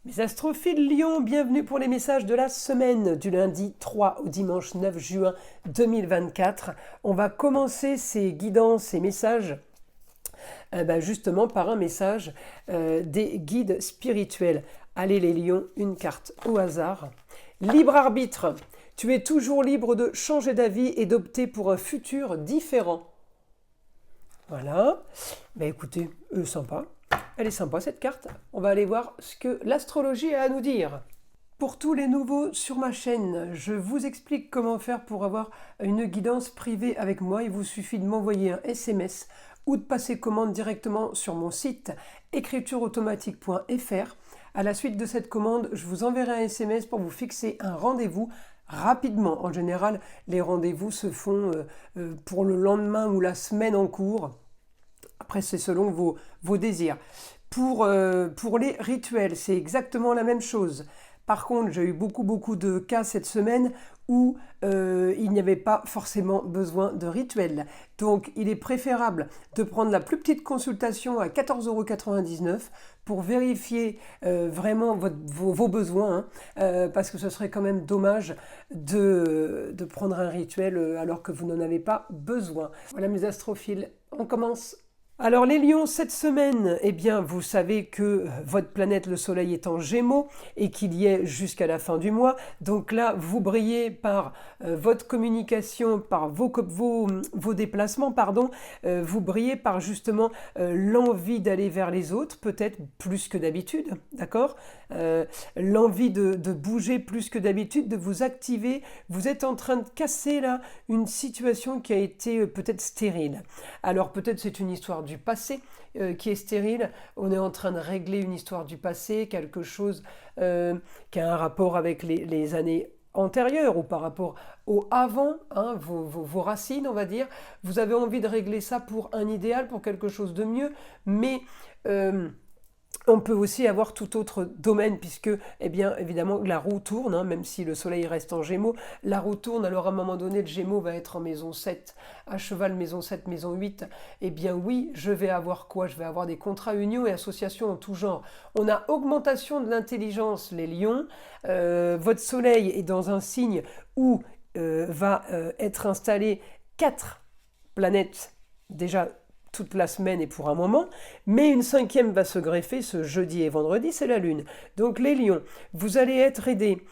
Mes astrophiles Lion, bienvenue pour les messages de la semaine du lundi 3 au dimanche 9 juin 2024. On va commencer ces guidances, ces messages justement par un message des guides spirituels. Allez les lions, une carte au hasard. Libre arbitre, tu es toujours libre de changer d'avis et d'opter pour un futur différent. Voilà, écoutez, sympa. Elle est sympa cette carte. On va aller voir ce que l'astrologie a à nous dire. Pour tous les nouveaux sur ma chaîne, je vous explique comment faire pour avoir une guidance privée avec moi. Il vous suffit de m'envoyer un SMS ou de passer commande directement sur mon site écritureautomatique.fr. À la suite de cette commande, je vous enverrai un SMS pour vous fixer un rendez-vous rapidement. En général, les rendez-vous se font pour le lendemain ou la semaine en cours. Après, c'est selon vos désirs. Pour les rituels, c'est exactement la même chose. Par contre, j'ai eu beaucoup de cas cette semaine où il n'y avait pas forcément besoin de rituel. Donc, il est préférable de prendre la plus petite consultation à 14,99 € pour vérifier vraiment vos besoins, parce que ce serait quand même dommage de prendre un rituel alors que vous n'en avez pas besoin. Voilà mes astrophiles, on commence. Alors les lions, cette semaine, vous savez que votre planète, le soleil, est en Gémeaux et qu'il y est jusqu'à la fin du mois. Donc là, vous brillez par votre communication, par vos déplacements, vous brillez par justement l'envie d'aller vers les autres, peut-être plus que d'habitude, d'accord ? L'envie de bouger plus que d'habitude, de vous activer. Vous êtes en train de casser là une situation qui a été peut-être stérile. Alors peut-être c'est une histoire du passé qui est stérile. On est en train de régler une histoire du passé, quelque chose qui a un rapport avec les années antérieures ou par rapport au avant, vos racines, on va dire. Vous avez envie de régler ça pour un idéal, pour quelque chose de mieux, mais on peut aussi avoir tout autre domaine puisque, évidemment, la roue tourne, même si le soleil reste en Gémeaux, la roue tourne, alors à un moment donné, le Gémeaux va être en maison 7, à cheval, maison 7, maison 8, oui, je vais avoir quoi ? Je vais avoir des contrats, unions et associations en tout genre. On a augmentation de l'intelligence, les lions, votre soleil est dans un signe où va être installé 4 planètes, déjà toute la semaine et pour un moment, mais une 5e va se greffer ce jeudi et vendredi, c'est la Lune. Donc les lions, vous allez être aidés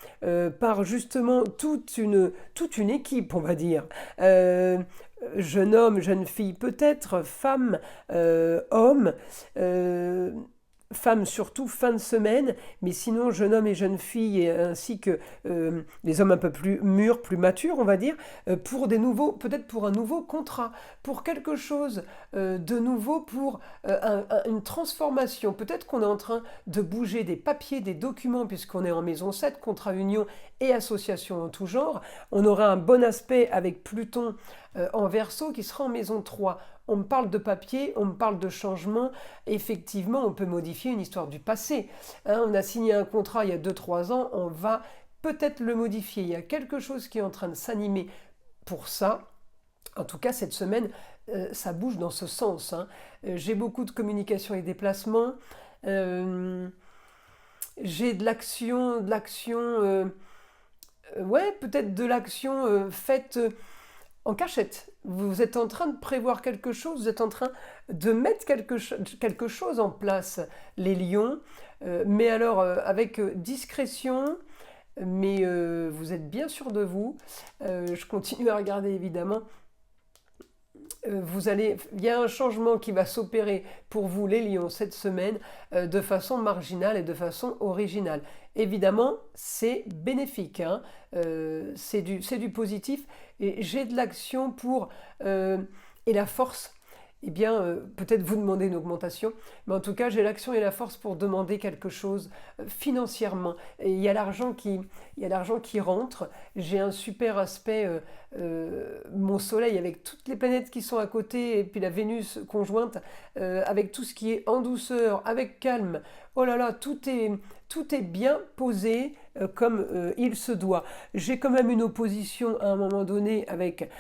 par justement toute une équipe, on va dire. Jeune homme, jeune fille peut-être, femme, homme, femmes surtout fin de semaine, mais sinon jeune homme et jeune fille ainsi que les hommes un peu plus mûrs, plus matures on va dire, peut-être pour un nouveau contrat, pour quelque chose de nouveau, pour une transformation. Peut-être qu'on est en train de bouger des papiers, des documents, puisqu'on est en maison 7, contrat union et association en tout genre. On aura un bon aspect avec Pluton en Verseau qui sera en maison 3. On me parle de papier, on me parle de changement. Effectivement, on peut modifier une histoire du passé. On a signé un contrat il y a 2-3 ans, on va peut-être le modifier. Il y a quelque chose qui est en train de s'animer pour ça. En tout cas, cette semaine, ça bouge dans ce sens. J'ai beaucoup de communication et déplacements. J'ai de l'action, peut-être de l'action faite en cachette. Vous êtes en train de prévoir quelque chose, vous êtes en train de mettre quelque chose en place, les lions, mais alors avec discrétion, mais vous êtes bien sûr de vous. Je continue à regarder évidemment. Il y a un changement qui va s'opérer pour vous les lions cette semaine de façon marginale et de façon originale. Évidemment, c'est bénéfique, c'est du positif et j'ai de l'action pour et la force. Peut-être vous demandez une augmentation, mais en tout cas, j'ai l'action et la force pour demander quelque chose financièrement. Et il y a l'argent qui rentre. J'ai un super aspect, mon soleil avec toutes les planètes qui sont à côté, et puis la Vénus conjointe, avec tout ce qui est en douceur, avec calme. Oh là là, tout est bien posé comme il se doit. J'ai quand même une opposition à un moment donné avec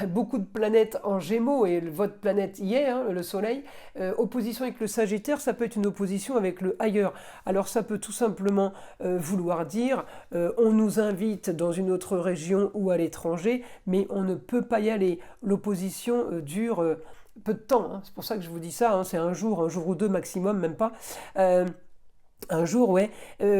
beaucoup de planètes en Gémeaux, et votre planète y est, hein, le Soleil. Opposition avec le Sagittaire, ça peut être une opposition avec le ailleurs. Alors ça peut tout simplement vouloir dire on nous invite dans une autre région ou à l'étranger, mais on ne peut pas y aller. L'opposition dure peu de temps, hein. C'est pour ça que je vous dis ça, hein, c'est un jour ou deux maximum, même pas. Euh, un jour, ouais.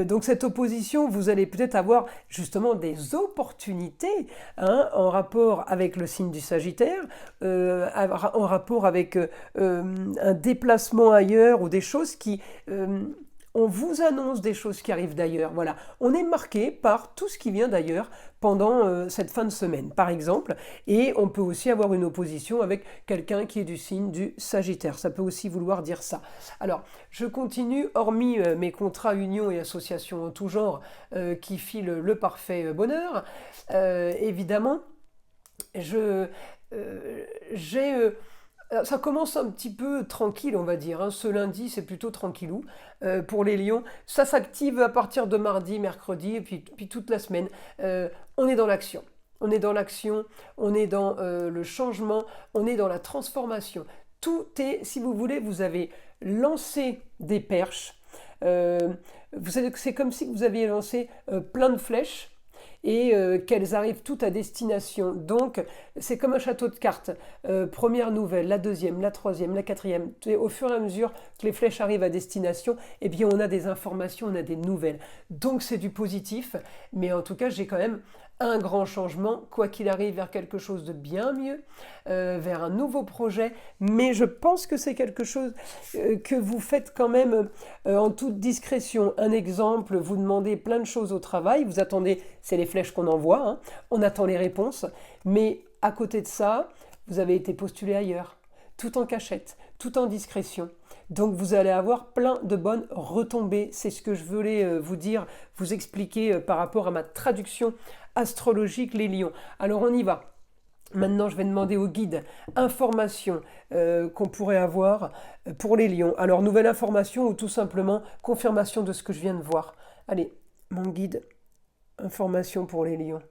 Donc cette opposition, vous allez peut-être avoir justement des opportunités, hein, en rapport avec le signe du Sagittaire, en rapport avec un déplacement ailleurs ou des choses qui... on vous annonce des choses qui arrivent d'ailleurs. Voilà, on est marqué par tout ce qui vient d'ailleurs pendant cette fin de semaine, par exemple. Et on peut aussi avoir une opposition avec quelqu'un qui est du signe du Sagittaire. Ça peut aussi vouloir dire ça. Alors, je continue, hormis mes contrats, unions et associations en tout genre qui filent le parfait bonheur. Évidemment, je, j'ai ça commence un petit peu tranquille, on va dire, hein. Ce lundi, c'est plutôt tranquillou pour les lions. Ça s'active à partir de mardi, mercredi, et puis toute la semaine. On est dans l'action. On est dans l'action, on est dans le changement, on est dans la transformation. Tout est, si vous voulez, vous avez lancé des perches. Euh, vous savez que c'est comme si vous aviez lancé plein de flèches et qu'elles arrivent toutes à destination. Donc, c'est comme un château de cartes. Première nouvelle, la deuxième, la troisième, la quatrième. Et au fur et à mesure que les flèches arrivent à destination, eh bien, on a des informations, on a des nouvelles. Donc, c'est du positif. Mais en tout cas, j'ai quand même un grand changement, quoi qu'il arrive, vers quelque chose de bien mieux, vers un nouveau projet. Mais je pense que c'est quelque chose que vous faites quand même en toute discrétion. Un exemple, vous demandez plein de choses au travail, vous attendez, c'est les flèches qu'on envoie, hein, on attend les réponses, mais à côté de ça, vous avez été postulé ailleurs, tout en cachette, tout en discrétion. Donc vous allez avoir plein de bonnes retombées. C'est ce que je voulais vous dire, vous expliquer par rapport à ma traduction astrologique, les lions. Alors on y va. Maintenant, je vais demander au guide information qu'on pourrait avoir pour les lions. Alors, nouvelle information ou tout simplement confirmation de ce que je viens de voir. Allez, mon guide, information pour les lions.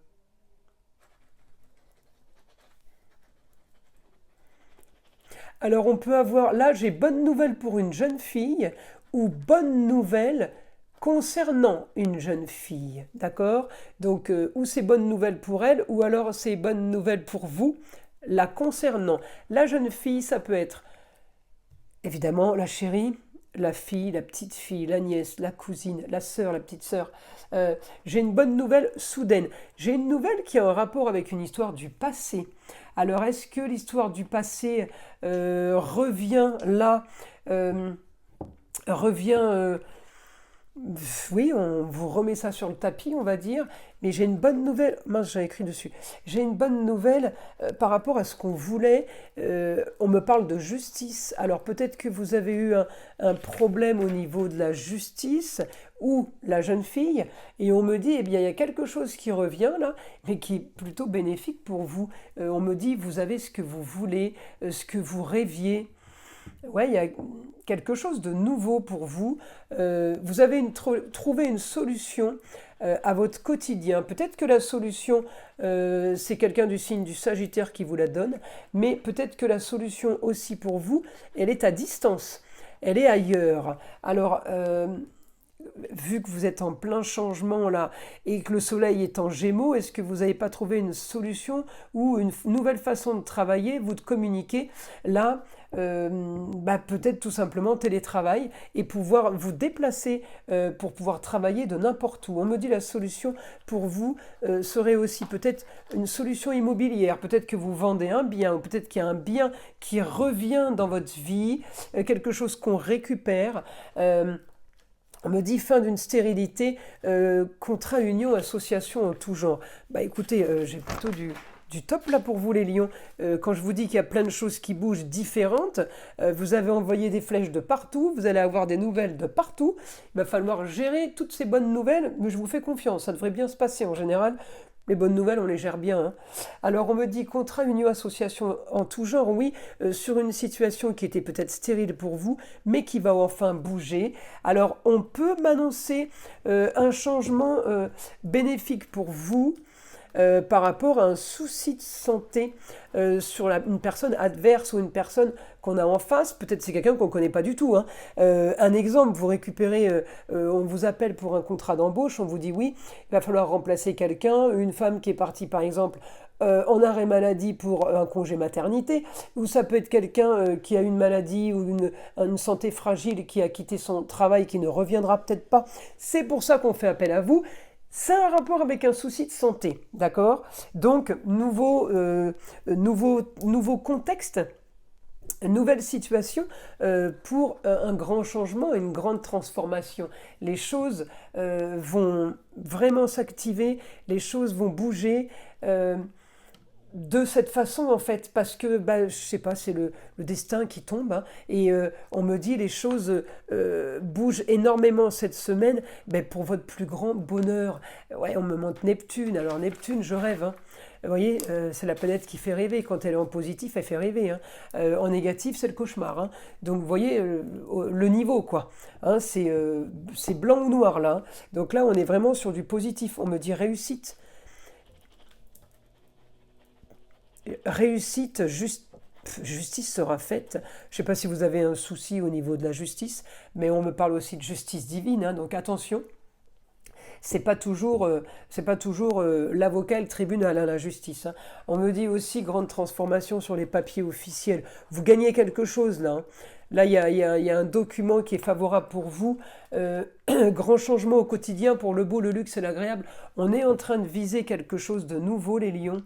Alors, on peut avoir, là, j'ai bonne nouvelle pour une jeune fille ou bonne nouvelle concernant une jeune fille, d'accord? Donc, ou c'est bonne nouvelle pour elle, ou alors c'est bonne nouvelle pour vous, la concernant. La jeune fille, ça peut être évidemment la chérie, la fille, la petite fille, la nièce, la cousine, la sœur, la petite sœur. J'ai une bonne nouvelle soudaine. J'ai une nouvelle qui a un rapport avec une histoire du passé. Alors, est-ce que l'histoire du passé revient là, revient oui, on vous remet ça sur le tapis, on va dire, mais j'ai une bonne nouvelle. Mince, j'ai écrit dessus. J'ai une bonne nouvelle par rapport à ce qu'on voulait. On me parle de justice. Alors peut-être que vous avez eu un problème au niveau de la justice ou la jeune fille, et on me dit, eh bien, il y a quelque chose qui revient là, mais qui est plutôt bénéfique pour vous. On me dit, vous avez ce que vous voulez, ce que vous rêviez. Ouais, il y a quelque chose de nouveau pour vous. Vous avez trouvé une solution à votre quotidien. Peut-être que la solution, c'est quelqu'un du signe du Sagittaire qui vous la donne, mais peut-être que la solution aussi pour vous, elle est à distance, elle est ailleurs. Alors, vu que vous êtes en plein changement là et que le soleil est en Gémeaux, est-ce que vous n'avez pas trouvé une solution ou une nouvelle façon de travailler, vous de communiquer là, peut-être tout simplement télétravail et pouvoir vous déplacer pour pouvoir travailler de n'importe où. On me dit la solution pour vous serait aussi peut-être une solution immobilière, peut-être que vous vendez un bien ou peut-être qu'il y a un bien qui revient dans votre vie, quelque chose qu'on récupère. On me dit fin d'une stérilité, contrat, union, association en tout genre. Bah écoutez, j'ai plutôt du top là pour vous les lions. Quand je vous dis qu'il y a plein de choses qui bougent différentes, vous avez envoyé des flèches de partout, vous allez avoir des nouvelles de partout. Il va falloir gérer toutes ces bonnes nouvelles, mais je vous fais confiance, ça devrait bien se passer en général. Les bonnes nouvelles, on les gère bien, hein. Alors, on me dit contrat, union, association en tout genre, oui, sur une situation qui était peut-être stérile pour vous, mais qui va enfin bouger. Alors, on peut m'annoncer un changement bénéfique pour vous. par rapport à un souci de santé sur une personne adverse ou une personne qu'on a en face. Peut-être c'est quelqu'un qu'on ne connaît pas du tout, hein. Un exemple, vous récupérez, on vous appelle pour un contrat d'embauche, on vous dit oui, il va falloir remplacer quelqu'un, une femme qui est partie par exemple en arrêt maladie pour un congé maternité, ou ça peut être quelqu'un qui a une maladie ou une santé fragile qui a quitté son travail, qui ne reviendra peut-être pas. C'est pour ça qu'on fait appel à vous. Ça a un rapport avec un souci de santé, d'accord? Donc, nouveau contexte, nouvelle situation pour un grand changement, une grande transformation. Les choses vont vraiment s'activer, les choses vont bouger de cette façon en fait, parce que je sais pas, c'est le destin qui tombe, hein, et on me dit les choses bougent énormément cette semaine, pour votre plus grand bonheur. Ouais, on me montre Neptune, alors Neptune, je rêve, hein. Vous voyez, c'est la planète qui fait rêver. Quand elle est en positif, elle fait rêver, hein. En négatif, c'est le cauchemar, hein. Donc vous voyez le niveau, quoi, hein, c'est blanc ou noir là, hein. Donc là, on est vraiment sur du positif. On me dit réussite. Réussite, justice sera faite. Je ne sais pas si vous avez un souci au niveau de la justice, mais on me parle aussi de justice divine, hein, donc attention. C'est pas toujours l'avocat et le tribunal, hein, la justice, hein. On me dit aussi grande transformation sur les papiers officiels. Vous gagnez quelque chose là, hein. Là, il y a un document qui est favorable pour vous. Grand changement au quotidien pour le beau, le luxe et l'agréable. On est en train de viser quelque chose de nouveau, les lions.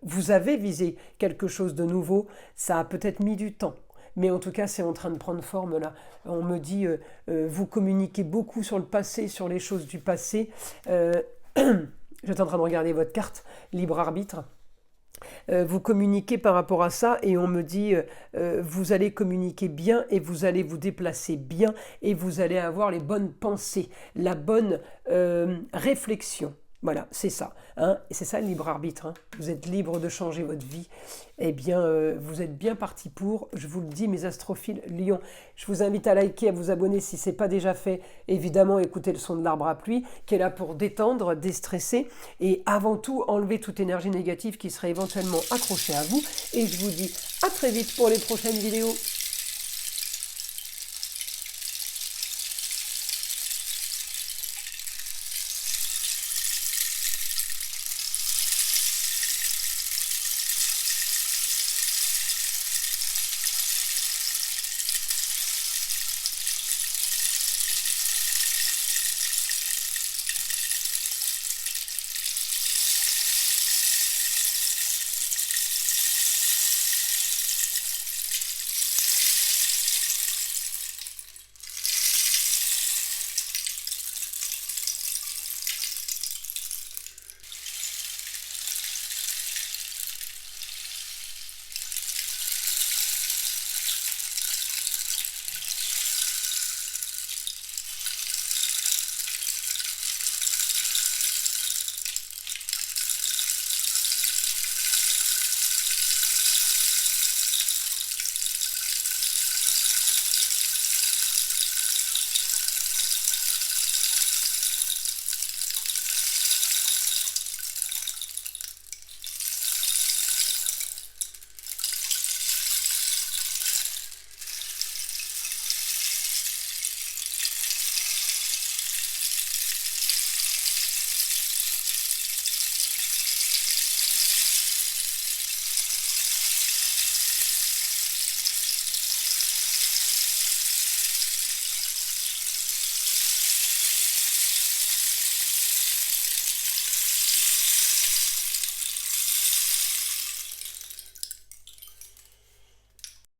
Vous avez visé quelque chose de nouveau. Ça a peut-être mis du temps. Mais en tout cas, c'est en train de prendre forme là. On me dit, vous communiquez beaucoup sur le passé, sur les choses du passé. J'étais en train de regarder votre carte, libre arbitre. Vous communiquez par rapport à ça et on me dit vous allez communiquer bien et vous allez vous déplacer bien et vous allez avoir les bonnes pensées, la bonne réflexion. Voilà, c'est ça, hein, et c'est ça le libre arbitre, hein. Vous êtes libre de changer votre vie. Eh bien, vous êtes bien parti pour, je vous le dis, mes astrophiles Lions. Je vous invite à liker, à vous abonner si ce n'est pas déjà fait. Évidemment, écoutez le son de l'arbre à pluie, qui est là pour détendre, déstresser, et avant tout, enlever toute énergie négative qui serait éventuellement accrochée à vous. Et je vous dis à très vite pour les prochaines vidéos.